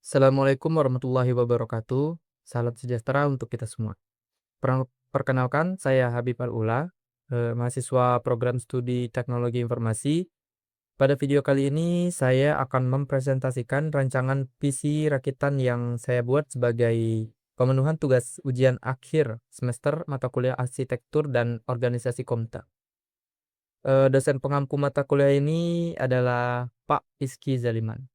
Assalamualaikum warahmatullahi wabarakatuh. Salam sejahtera untuk kita semua. Perkenalkan, saya Habib Al-Ula, mahasiswa program studi Teknologi Informasi. Pada video kali ini, saya akan mempresentasikan rancangan PC rakitan yang saya buat sebagai pemenuhan tugas ujian akhir semester mata kuliah Arsitektur dan Organisasi Komputer. Dosen pengampu mata kuliah ini adalah Pak Rizky Zaliman.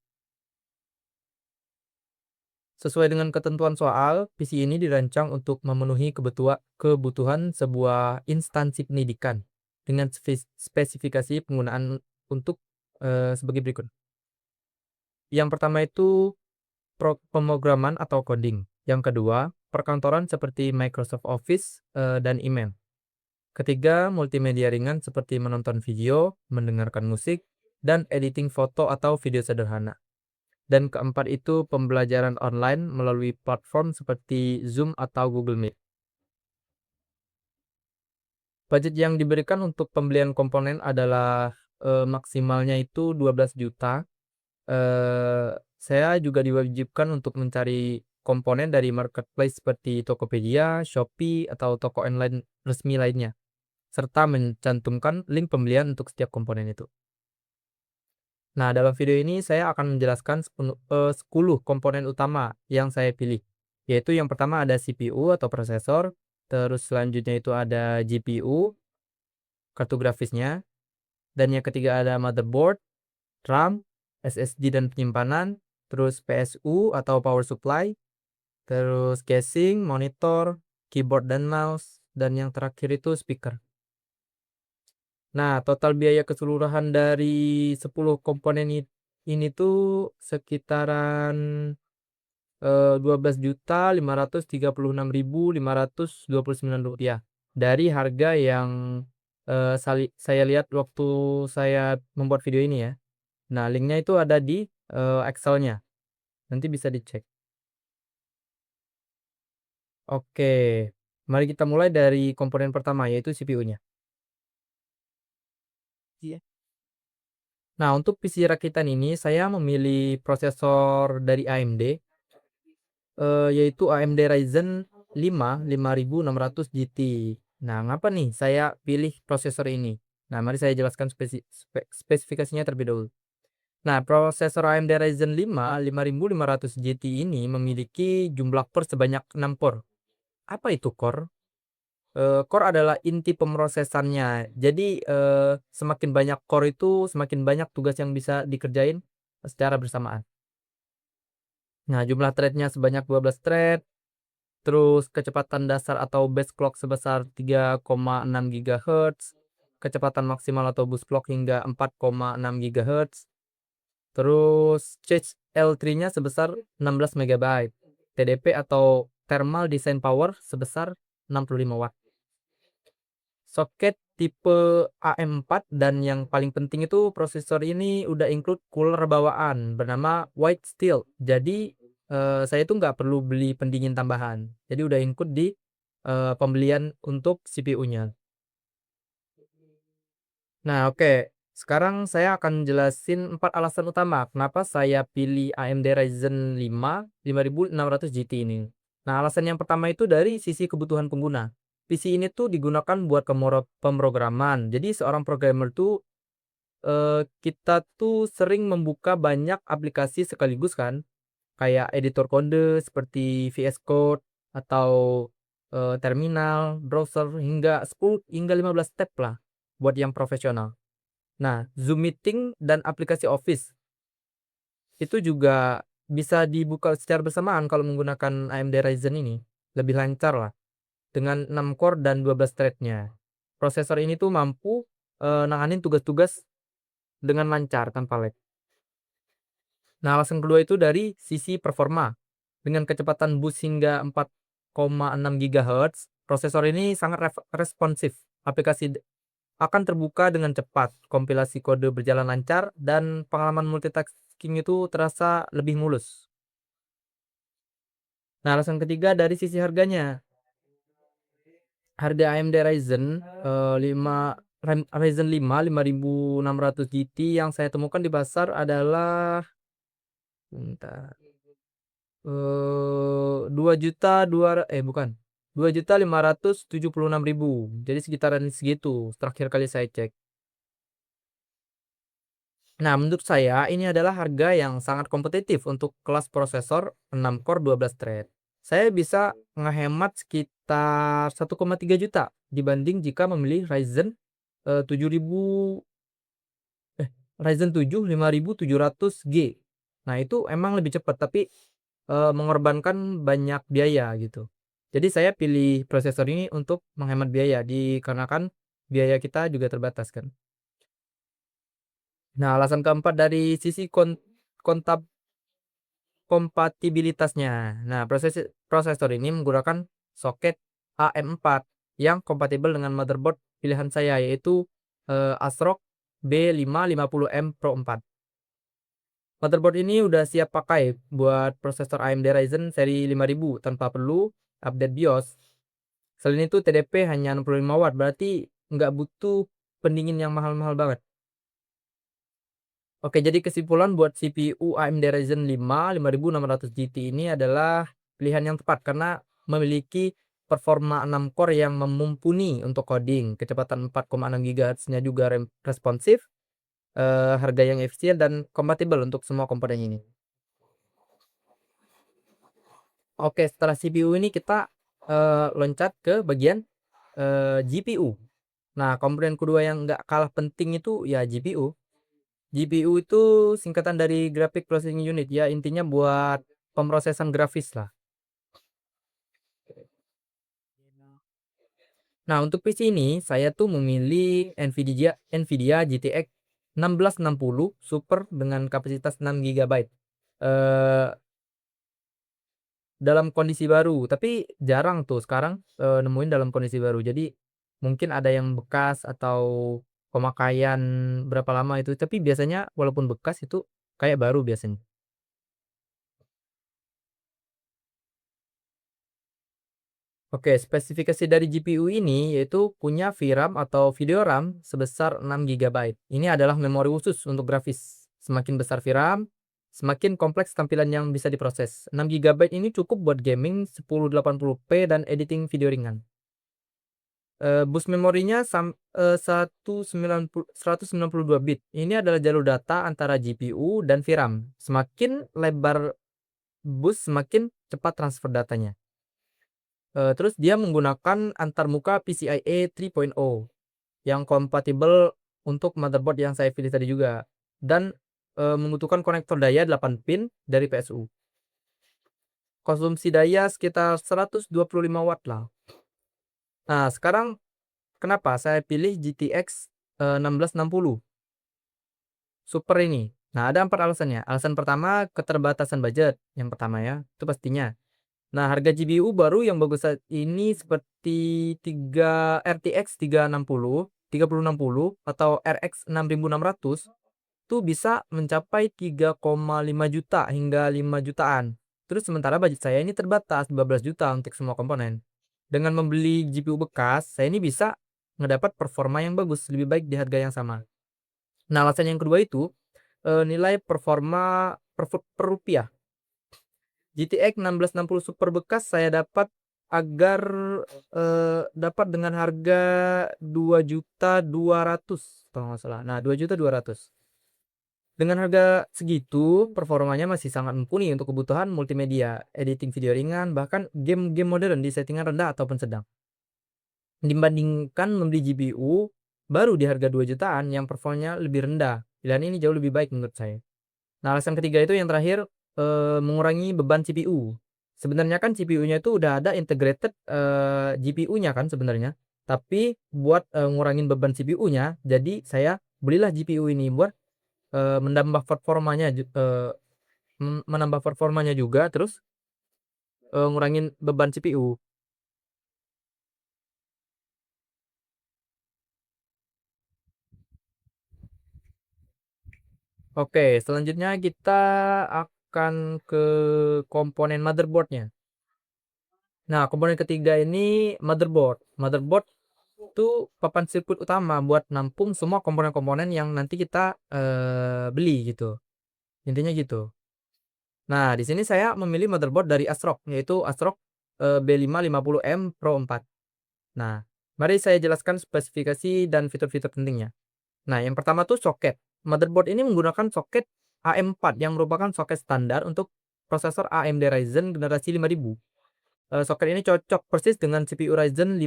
Sesuai dengan ketentuan soal, PC ini dirancang untuk memenuhi kebutuhan sebuah instansi pendidikan dengan spesifikasi penggunaan untuk sebagai berikut. Yang pertama itu pemrograman atau coding. Yang kedua, perkantoran seperti Microsoft Office dan email. Ketiga, multimedia ringan seperti menonton video, mendengarkan musik, dan editing foto atau video sederhana. Dan keempat itu pembelajaran online melalui platform seperti Zoom atau Google Meet. Budget yang diberikan untuk pembelian komponen adalah maksimalnya itu 12 juta. Saya juga diwajibkan untuk mencari komponen dari marketplace seperti Tokopedia, Shopee, atau toko online resmi lainnya, serta mencantumkan link pembelian untuk setiap komponen itu. Nah, dalam video ini saya akan menjelaskan 10 komponen utama yang saya pilih. Yaitu yang pertama ada CPU atau prosesor, terus selanjutnya itu ada GPU, kartu grafisnya, dan yang ketiga ada motherboard, RAM, SSD dan penyimpanan, terus PSU atau power supply, terus casing, monitor, keyboard dan mouse, dan yang terakhir itu speaker. Nah, total biaya keseluruhan dari 10 komponen ini tuh sekitaran 12.536.529 rupiah dari harga yang saya lihat waktu saya membuat video ini ya. Nah, linknya itu ada di Excel-nya. Nanti bisa dicek. Oke, mari kita mulai dari komponen pertama yaitu CPU-nya. Iya. Nah, untuk PC rakitan ini saya memilih prosesor dari AMD, yaitu AMD Ryzen 5 5600 GT. Nah, ngapa nih saya pilih prosesor ini? Nah, mari saya jelaskan spesifikasinya terlebih dahulu. Nah, prosesor AMD Ryzen 5 5500 GT ini memiliki jumlah core sebanyak 6 core. Apa itu core? Core adalah inti pemrosesannya. Jadi, semakin banyak core itu semakin banyak tugas yang bisa dikerjain secara bersamaan. Nah, jumlah thread-nya sebanyak 12 thread, terus kecepatan dasar atau base clock sebesar 3,6 GHz, kecepatan maksimal atau boost clock hingga 4,6 GHz, terus charge L3-nya sebesar 16 MB, TDP atau thermal design power sebesar 65 watt. Soket tipe AM4 dan yang paling penting itu prosesor ini udah include cooler bawaan bernama White Steel. Jadi saya itu nggak perlu beli pendingin tambahan. Jadi udah include di pembelian untuk CPU-nya. Nah, oke. Sekarang saya akan jelasin 4 alasan utama kenapa saya pilih AMD Ryzen 5 5600 GT ini. Nah, alasan yang pertama itu dari sisi kebutuhan pengguna. PC ini tuh digunakan buat pemrograman. Jadi seorang programmer tuh kita tuh sering membuka banyak aplikasi sekaligus kan, kayak editor kode seperti VS Code atau terminal, browser hingga 10 hingga 15 tab lah buat yang profesional. Nah, Zoom Meeting dan aplikasi Office itu juga bisa dibuka secara bersamaan kalau menggunakan AMD Ryzen ini. Lebih lancar lah dengan 6 core dan 12 thread-nya. Prosesor ini tuh mampu nanganin tugas-tugas dengan lancar tanpa lag. Nah, alasan kedua itu dari sisi performa. Dengan kecepatan boost hingga 4,6 GHz, prosesor ini sangat responsif. Aplikasi akan terbuka dengan cepat, kompilasi kode berjalan lancar, dan pengalaman multitasking itu terasa lebih mulus. Nah, alasan ketiga dari sisi harganya. Harga AMD Ryzen 5 5600 GT yang saya temukan di pasar adalah bentar. Bukan, 2.576.000. Jadi sekitaran segitu terakhir kali saya cek. Nah, menurut saya ini adalah harga yang sangat kompetitif untuk kelas prosesor 6 core 12 thread. Saya bisa ngehemat sekitar 1,3 juta dibanding jika memilih Ryzen 7000 Ryzen 7 5700G. Nah, itu emang lebih cepat tapi mengorbankan banyak biaya gitu. Jadi saya pilih prosesor ini untuk menghemat biaya dikarenakan biaya kita juga terbatas kan. Nah, alasan keempat dari sisi kontab kompatibilitasnya. Nah, prosesor ini menggunakan soket AM4 yang kompatibel dengan motherboard pilihan saya yaitu ASRock B550M Pro 4. Motherboard ini udah siap pakai buat prosesor AMD Ryzen seri 5000 tanpa perlu update BIOS. Selain itu TDP hanya 65 watt, berarti nggak butuh pendingin yang mahal-mahal banget. Oke, jadi kesimpulan buat CPU AMD Ryzen 5 5600 GT ini adalah pilihan yang tepat karena memiliki performa 6 core yang mumpuni untuk coding, kecepatan 4,6 GHz-nya juga responsif, harga yang efisien dan kompatibel untuk semua komponen ini. Oke, setelah CPU ini kita loncat ke bagian GPU. Nah, komponen kedua yang nggak kalah penting itu ya GPU. GPU itu singkatan dari Graphic Processing Unit ya, intinya buat pemrosesan grafis lah. Nah, untuk PC ini saya tuh memilih Nvidia GTX 1660 Super dengan kapasitas 6 GB. Eh dalam kondisi baru, tapi jarang tuh sekarang nemuin dalam kondisi baru. Jadi mungkin ada yang bekas atau pemakaian berapa lama itu, tapi biasanya walaupun bekas itu kayak baru biasanya. Oke, spesifikasi dari GPU ini yaitu punya VRAM atau video RAM sebesar 6 GB. Ini adalah memori khusus untuk grafis. Semakin besar VRAM, semakin kompleks tampilan yang bisa diproses. 6 GB ini cukup buat gaming 1080p dan editing video ringan. Bus memorinya 192 bit. Ini adalah jalur data antara GPU dan VRAM. Semakin lebar bus, semakin cepat transfer datanya. Terus dia menggunakan antarmuka PCIe 3.0 yang kompatibel untuk motherboard yang saya pilih tadi juga dan membutuhkan konektor daya 8 pin dari PSU. Konsumsi daya sekitar 125 watt lah. Nah, sekarang kenapa saya pilih GTX 1660 Super ini? Nah, ada 4 alasannya. Alasan pertama, keterbatasan budget. Yang pertama ya, itu pastinya. Nah, harga GPU baru yang bagus saat ini seperti 3 RTX 3060 atau RX 6600 tuh bisa mencapai 3,5 juta hingga 5 jutaan. Terus sementara budget saya ini terbatas 12 juta untuk semua komponen. Dengan membeli GPU bekas, saya ini bisa ngedapat performa yang bagus lebih baik di harga yang sama. Nah, alasan yang kedua itu nilai performa per rupiah. GTX 1660 Super bekas saya dapat agar dapat dengan harga 2.200.000 kalau nggak salah. Nah, 2.200.000. Dengan harga segitu, performanya masih sangat mumpuni untuk kebutuhan multimedia, editing video ringan, bahkan game-game modern di settingan rendah ataupun sedang. Dibandingkan membeli GPU baru di harga 2 jutaan yang performanya lebih rendah. Pilihan ini jauh lebih baik menurut saya. Nah, alasan ketiga itu yang terakhir, mengurangi beban CPU. Sebenarnya kan CPU-nya itu udah ada integrated, GPU-nya kan sebenarnya. Tapi buat, ngurangin beban CPU-nya, jadi saya belilah GPU ini buat, menambah performanya menambah performanya juga, terus, ngurangin beban CPU. Oke, selanjutnya kita akan ke komponen motherboard-nya. Nah, komponen ketiga ini motherboard. Motherboard itu papan sirkuit utama buat nampung semua komponen-komponen yang nanti kita beli gitu. Intinya gitu. Nah, di sini saya memilih motherboard dari ASRock, yaitu ASRock, B550M Pro 4. Nah, mari saya jelaskan spesifikasi dan fitur-fitur pentingnya. Nah, yang pertama tuh soket. Motherboard ini menggunakan soket AM4 yang merupakan soket standar untuk prosesor AMD Ryzen generasi 5000. Soket ini cocok persis dengan CPU Ryzen 5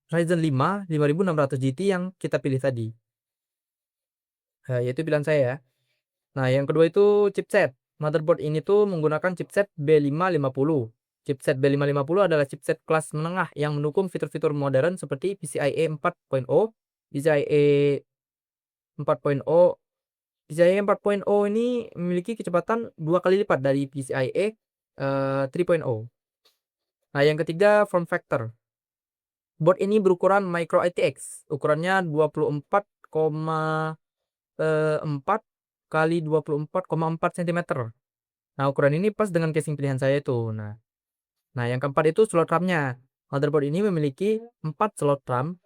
5600 GT yang kita pilih tadi. Yaitu pilihan saya ya. Nah, yang kedua itu chipset. Motherboard ini tuh menggunakan chipset B550. Chipset B550 adalah chipset kelas menengah yang mendukung fitur-fitur modern seperti PCIe 4.0, PCIe 4.0. PCIe 4.0 ini memiliki kecepatan 2 kali lipat dari PCIe 3.0. Nah, yang ketiga form factor. Board ini berukuran micro ITX, ukurannya 24,4 kali 24,4 cm. Nah, ukuran ini pas dengan casing pilihan saya itu. Nah, yang keempat itu slot RAM-nya. Motherboard ini memiliki 4 slot RAM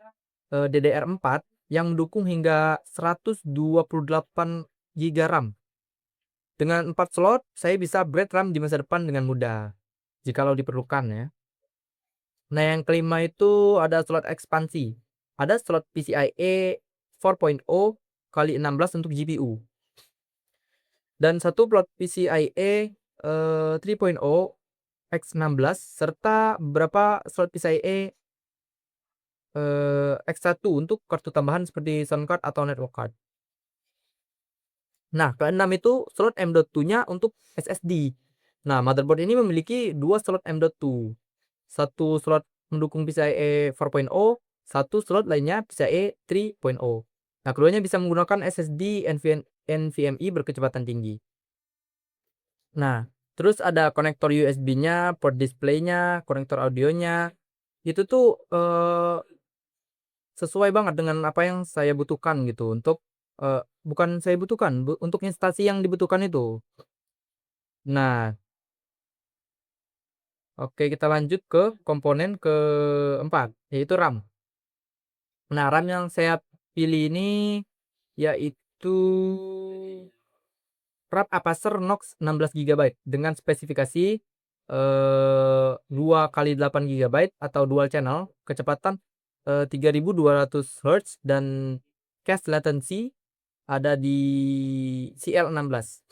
DDR4 yang mendukung hingga 128 GB RAM. Dengan 4 slot, saya bisa upgrade RAM di masa depan dengan mudah, jikalau diperlukan ya. Nah, yang kelima itu ada slot ekspansi. Ada slot PCIe 4.0 kali 16 untuk GPU. Dan satu slot PCIe 3.0 X16 serta beberapa slot PCIe X1 untuk kartu tambahan seperti sound card atau network card. Nah, keenam itu slot M.2-nya untuk SSD. Nah, motherboard ini memiliki 2 slot M.2. Satu slot mendukung PCIe 4.0, satu slot lainnya PCIe 3.0. Nah, keduanya bisa menggunakan SSD NVMe berkecepatan tinggi. Nah, terus ada konektor USB-nya, port display-nya, konektor audionya. Itu tuh sesuai banget dengan apa yang saya butuhkan gitu untuk bukan saya butuhkan, untuk instansi yang dibutuhkan itu. Nah, oke, kita lanjut ke komponen keempat, yaitu RAM. Nah, RAM yang saya pilih ini yaitu RAM Apacer Knox 16 GB dengan spesifikasi 2 kali 8 GB atau dual channel, kecepatan 3200 Hz dan cache latency ada di CL16.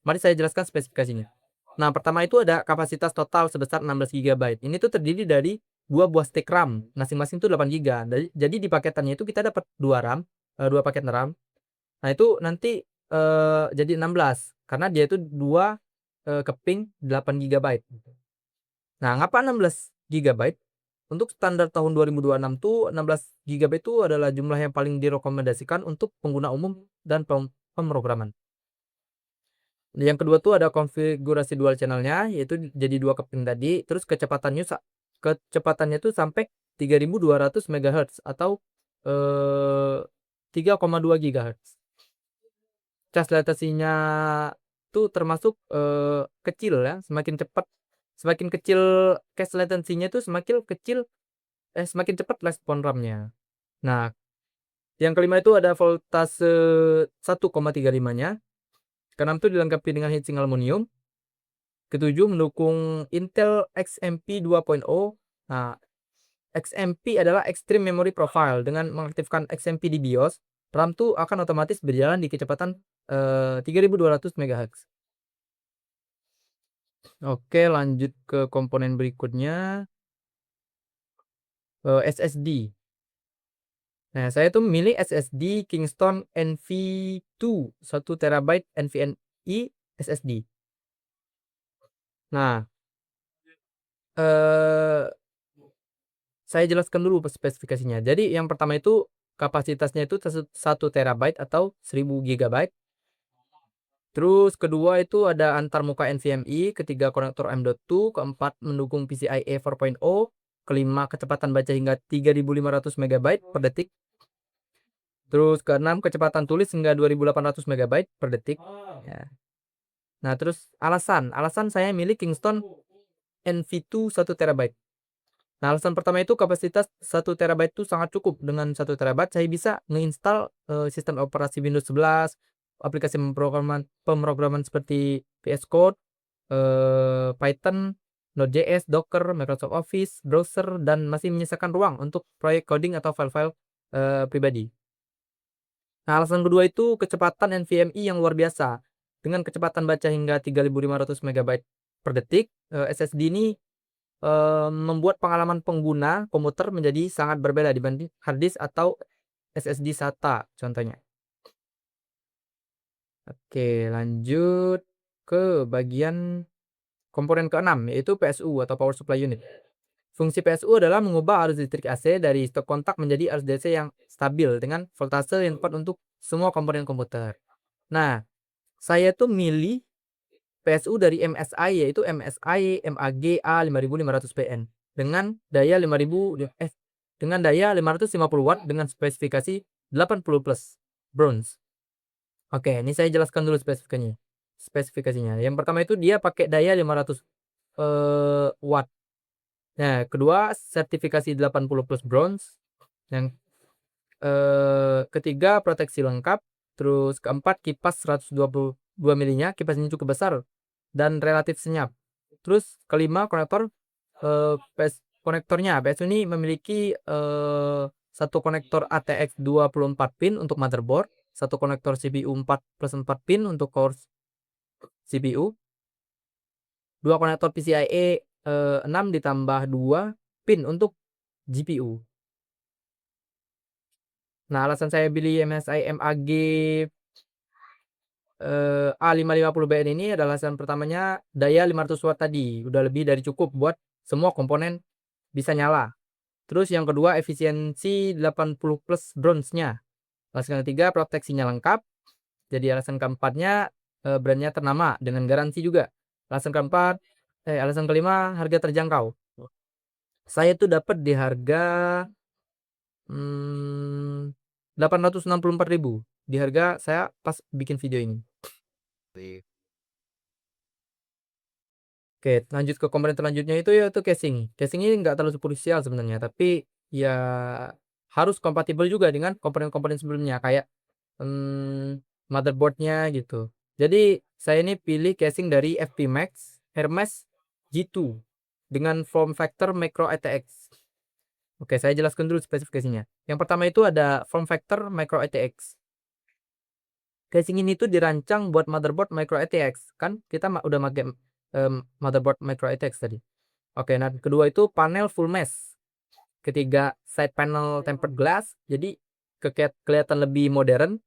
Mari saya jelaskan spesifikasinya. Nah, pertama itu ada kapasitas total sebesar 16 GB. Ini tuh terdiri dari 2 buah stick RAM, masing-masing tuh 8 GB. Jadi di paketannya itu kita dapat 2 RAM, 2 paket RAM. Nah, itu nanti jadi 16 karena dia itu 2 keping 8 GB. Nah, ngapa 16 GB? Untuk standar tahun 2026 tuh 16 GB itu adalah jumlah yang paling direkomendasikan untuk pengguna umum dan pemrograman. Yang kedua tuh ada konfigurasi dual channelnya, yaitu jadi 2 keping tadi, terus kecepatannya tuh sampai 3200 MHz atau 3,2 GHz. Cas latensinya tuh termasuk kecil ya, semakin kecil cache latensinya tuh semakin cepat respon RAM-nya. Nah, yang kelima itu ada voltase 1,35-nya. Keenam itu dilengkapi dengan heatsink aluminium. Ketujuh mendukung Intel XMP 2.0. Nah, XMP adalah Extreme Memory Profile. Dengan mengaktifkan XMP di BIOS, RAM tuh akan otomatis berjalan di kecepatan 3200 MHz. Oke, lanjut ke komponen berikutnya, SSD. Nah, saya tuh memilih SSD Kingston NV2 1 TB NVMe SSD. Nah, eh saya jelaskan dulu spesifikasinya. Jadi yang pertama itu kapasitasnya itu 1 TB atau 1000 GB. Terus kedua itu ada antarmuka NVMe, ketiga konektor M.2, keempat mendukung PCIe 4.0, kelima kecepatan baca hingga 3500 MB per detik. Terus keenam kecepatan tulis hingga 2800 MB per detik. Ya. Nah, terus alasan saya milih Kingston NV2 1 TB. Nah, alasan pertama itu kapasitas 1 TB itu sangat cukup. Dengan 1 TB saya bisa ngeinstal sistem operasi Windows 11, aplikasi pemrograman seperti VS Code, Python, Node.js, Docker, Microsoft Office, browser, dan masih menyisakan ruang untuk proyek coding atau file-file pribadi. Nah, alasan kedua itu kecepatan NVMe yang luar biasa. Dengan kecepatan baca hingga 3.500 MB per detik, SSD ini membuat pengalaman pengguna komputer menjadi sangat berbeda dibanding harddisk atau SSD SATA contohnya. Oke, lanjut ke bagian komponen keenam, yaitu PSU atau Power Supply Unit. Fungsi PSU adalah mengubah arus listrik AC dari stop kontak menjadi arus DC yang stabil dengan voltase yang tepat untuk semua komponen komputer. Nah, saya tuh milih PSU dari MSI, yaitu MSI MAG A5500PN dengan daya 550 watt dengan spesifikasi 80 plus bronze. Oke, ini saya jelaskan dulu spesifikasinya. Yang pertama itu dia pakai daya 500 watt. Nah, kedua sertifikasi 80 plus bronze. Yang ketiga proteksi lengkap. Terus keempat kipas 122 milinya, kipas ini cukup besar dan relatif senyap. Terus kelima konektor konektornya. PSU ini memiliki satu konektor ATX 24 pin untuk motherboard, satu konektor CPU 4+4 pin untuk core CPU, dua konektor PCIe 6 ditambah 2 pin untuk GPU. Nah, alasan saya pilih MSI MAG A550BN ini adalah alasan pertamanya daya 500 watt tadi udah lebih dari cukup buat semua komponen bisa nyala. Terus yang kedua efisiensi 80 plus bronze-nya. Alasan ketiga proteksinya lengkap. Jadi alasan keempatnya brandnya ternama dengan garansi juga. Alasan kelima harga terjangkau. Saya tuh dapat di harga 864.000 di harga saya pas bikin video ini. Oke, lanjut ke komponen selanjutnya itu yaitu casing. Casing ini nggak terlalu krusial sebenarnya, tapi ya harus kompatibel juga dengan komponen-komponen sebelumnya kayak motherboardnya gitu. Jadi saya ini pilih casing dari FP Max Hermes G2 dengan form factor micro ATX. Oke, saya jelaskan dulu spesifikasinya. Yang pertama itu ada form factor micro ATX. Casing ini tuh dirancang buat motherboard micro ATX. Kan kita udah pakai motherboard micro ATX tadi. Oke, nah kedua itu panel full mesh. Ketiga side panel tempered glass. Jadi kelihatan lebih modern.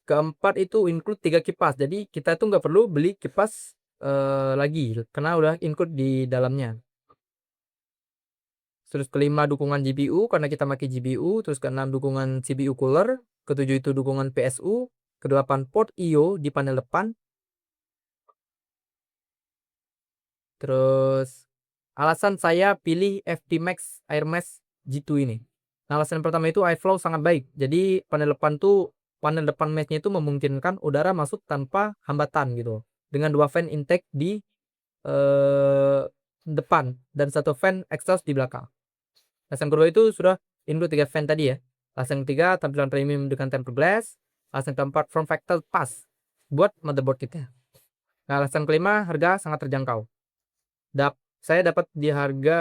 Keempat itu include 3 kipas. Jadi kita tuh nggak perlu beli kipas lagi karena udah include di dalamnya. Terus kelima dukungan GPU karena kita pakai GPU. Terus keenam dukungan CPU cooler. Ketujuh itu dukungan PSU. Kedelapan port IO di panel depan. Terus alasan saya pilih FT Max Airmesh G2 ini. Nah, alasan pertama itu airflow sangat baik. Jadi panel depan meshnya itu memungkinkan udara masuk tanpa hambatan gitu. Dengan 2 fan intake di depan dan 1 fan exhaust di belakang. Alasan kedua itu sudah include 3 fan tadi ya. Alasan ketiga tampilan premium dengan tempered glass. Alasan keempat form factor pas buat motherboard kita. Nah, alasan kelima harga sangat terjangkau. Saya dapat di harga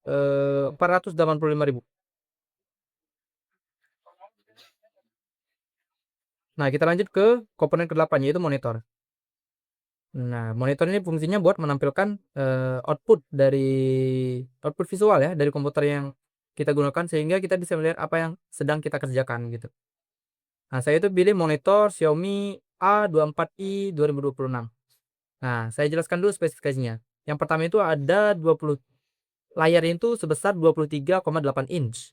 485.000. Nah, kita lanjut ke komponen ke-8 yaitu monitor. Nah, monitor ini fungsinya buat menampilkan output visual ya dari komputer yang kita gunakan sehingga kita bisa melihat apa yang sedang kita kerjakan gitu. Nah, saya itu pilih monitor Xiaomi A24i 2026. Nah, saya jelaskan dulu spesifikasinya. Yang pertama itu ada 20 layar itu sebesar 23,8 inch.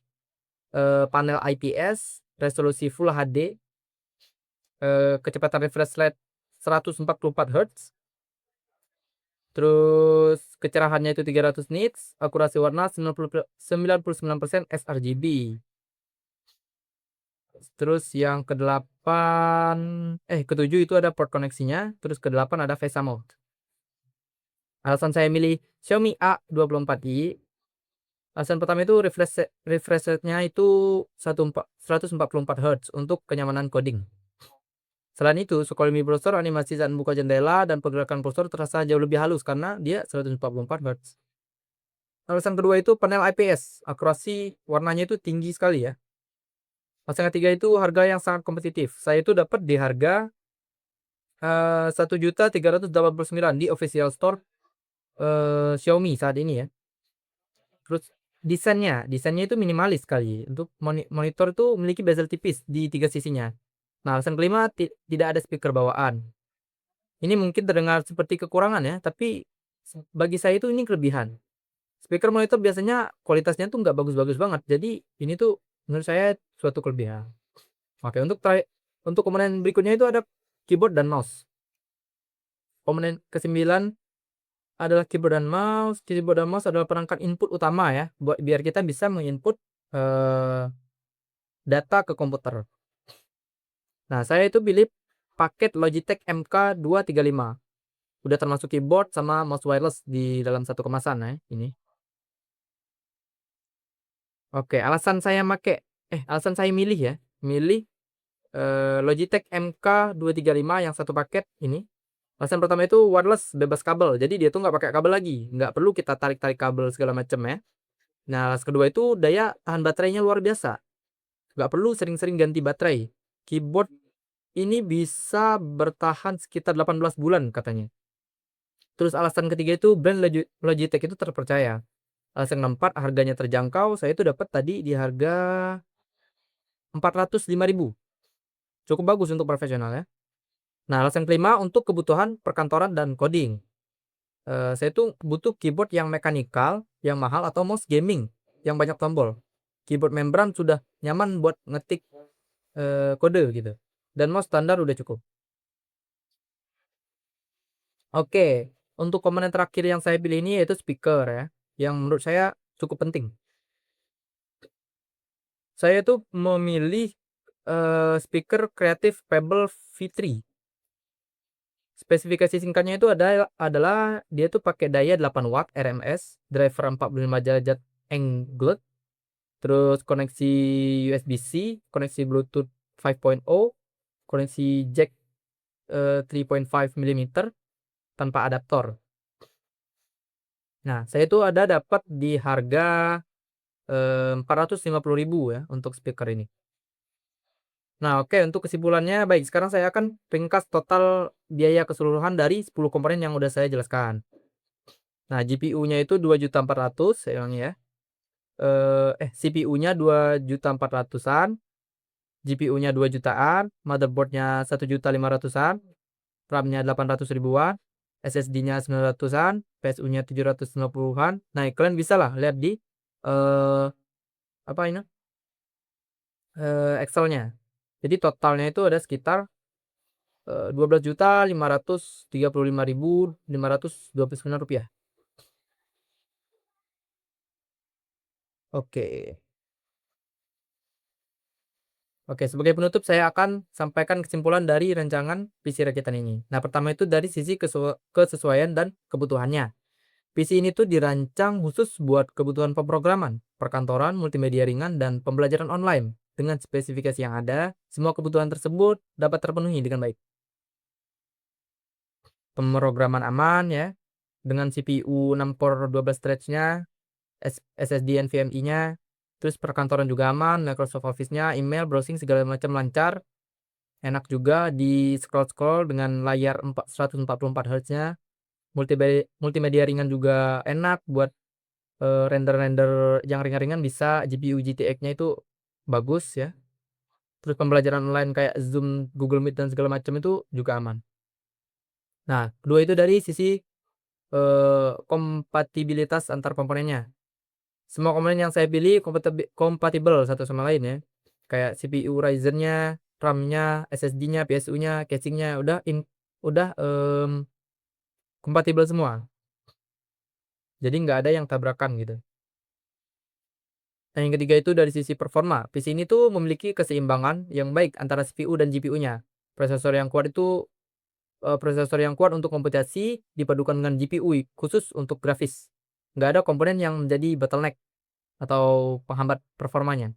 Panel IPS, resolusi Full HD, kecepatan refresh rate 144 Hz. Terus kecerahannya itu 300 nits, akurasi warna 99% sRGB. Terus yang ketujuh itu ada port koneksinya, terus kedelapan ada VESA mode. Alasan saya milih Xiaomi A24i, alasan pertama itu refresh rate-nya itu 144 Hz untuk kenyamanan coding. Selain itu, scroll mini prosesor, animasi saat membuka jendela, dan pergerakan prosesor terasa jauh lebih halus karena dia 144 Hz. Alasan kedua itu panel IPS, akurasi warnanya itu tinggi sekali ya. Alasan ketiga itu harga yang sangat kompetitif. Saya itu dapat di harga 1.389.000 di official store Xiaomi saat ini ya. Terus desainnya itu minimalis sekali. Untuk monitor itu memiliki bezel tipis di 3 sisinya. Nah, alasan kelima tidak ada speaker bawaan. Ini mungkin terdengar seperti kekurangan ya, tapi bagi saya itu ini kelebihan. Speaker monitor biasanya kualitasnya tuh nggak bagus-bagus banget. Jadi ini tuh menurut saya suatu kelebihan. Oke, untuk komponen berikutnya itu ada keyboard dan mouse. Komponen kesembilan adalah keyboard dan mouse. Keyboard dan mouse adalah perangkat input utama ya, biar kita bisa menginput data ke komputer. Nah, saya itu pilih paket Logitech MK235. Udah termasuk keyboard sama mouse wireless di dalam satu kemasan ya, ini. Oke, alasan saya milih ya, Logitech MK235 yang satu paket ini. Alasan pertama itu wireless, bebas kabel. Jadi dia tuh nggak pakai kabel lagi, nggak perlu kita tarik-tarik kabel segala macam ya. Nah, alasan kedua itu daya tahan baterainya luar biasa. Nggak perlu sering-sering ganti baterai. Keyboard ini bisa bertahan sekitar 18 bulan katanya. Terus alasan ketiga itu brand Logitech itu terpercaya. Alasan keempat harganya terjangkau. Saya itu dapat tadi di harga 405.000. Cukup bagus untuk profesional ya. Nah, alasan kelima untuk kebutuhan perkantoran dan coding. Saya tuh butuh keyboard yang mekanikal, yang mahal, atau mouse gaming yang banyak tombol. Keyboard membran sudah nyaman buat ngetik kode gitu. Dan mouse standar udah cukup. Oke, untuk komponen terakhir yang saya pilih ini yaitu speaker ya, yang menurut saya cukup penting. Saya tuh memilih speaker Creative Pebble V3. Spesifikasi singkatnya itu adalah dia tuh pakai daya 8 watt RMS, driver 45 derajat angle, terus koneksi USB-C, koneksi Bluetooth 5.0, koneksi jack 3.5 mm tanpa adaptor. Nah, saya itu dapat di harga 450.000 ya untuk speaker ini. Nah, oke, untuk kesimpulannya baik, sekarang saya akan ringkas total biaya keseluruhan dari 10 komponen yang udah saya jelaskan. Nah, GPU-nya itu 2.400.000 saya ulangi ya. CPU-nya 2.400.000-an, GPU-nya 2 jutaan, motherboard-nya 1.500.000-an, RAM-nya 800 ribuan, SSD-nya 900-an, PSU-nya 750-an. Nah, kalian bisa lah lihat di apa ini? Excel-nya. Jadi totalnya itu ada sekitar 12.535.529 rupiah. Oke. Oke, sebagai penutup saya akan sampaikan kesimpulan dari rancangan PC rakitan ini. Nah, pertama itu dari sisi kesesuaian dan kebutuhannya. PC ini tuh dirancang khusus buat kebutuhan pemrograman, perkantoran, multimedia ringan, dan pembelajaran online. Dengan spesifikasi yang ada, semua kebutuhan tersebut dapat terpenuhi dengan baik. Pemrograman aman ya, dengan CPU 6 core 12 threads-nya, SSD NVMe-nya, terus perkantoran juga aman, Microsoft Office-nya, email, browsing segala macam lancar, enak juga di scroll-scroll dengan layar 144 Hz-nya, multimedia ringan juga enak buat render-render yang ringan-ringan bisa, GPU GTX-nya itu bagus ya. Terus pembelajaran online kayak Zoom, Google Meet dan segala macam itu juga aman. Nah, kedua itu dari sisi kompatibilitas antar komponennya. Semua komponen yang saya pilih kompatibel satu sama lain ya. Kayak CPU Ryzen-nya, RAM-nya, SSD-nya, PSU-nya, casing-nya udah kompatibel semua. Jadi nggak ada yang tabrakan gitu. Nah, yang ketiga itu dari sisi performa. PC ini tuh memiliki keseimbangan yang baik antara CPU dan GPU-nya. Prosesor yang kuat itu prosesor yang kuat untuk komputasi dipadukan dengan GPU khusus untuk grafis. Nggak ada komponen yang menjadi bottleneck atau penghambat performanya.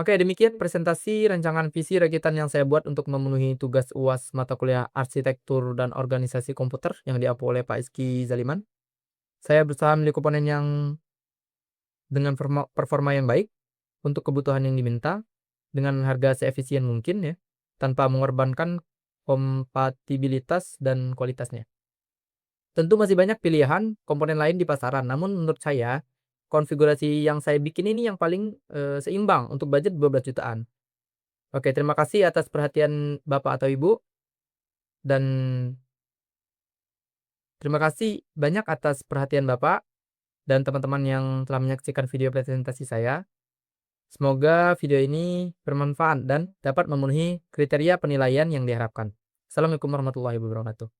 Oke, demikian presentasi rancangan visi rakitan yang saya buat untuk memenuhi tugas UAS mata kuliah Arsitektur dan Organisasi Komputer yang diampu oleh Pak Izky Zaliman. Saya berusaha memilih komponen yang dengan performa yang baik untuk kebutuhan yang diminta dengan harga seefisien mungkin ya, tanpa mengorbankan kompatibilitas dan kualitasnya. Tentu masih banyak pilihan komponen lain di pasaran, namun menurut saya konfigurasi yang saya bikin ini yang paling, seimbang untuk budget 12 jutaan. Oke, terima kasih atas perhatian Bapak atau Ibu, dan terima kasih banyak atas perhatian Bapak dan teman-teman yang telah menyaksikan video presentasi saya. Semoga video ini bermanfaat dan dapat memenuhi kriteria penilaian yang diharapkan. Assalamualaikum warahmatullahi wabarakatuh.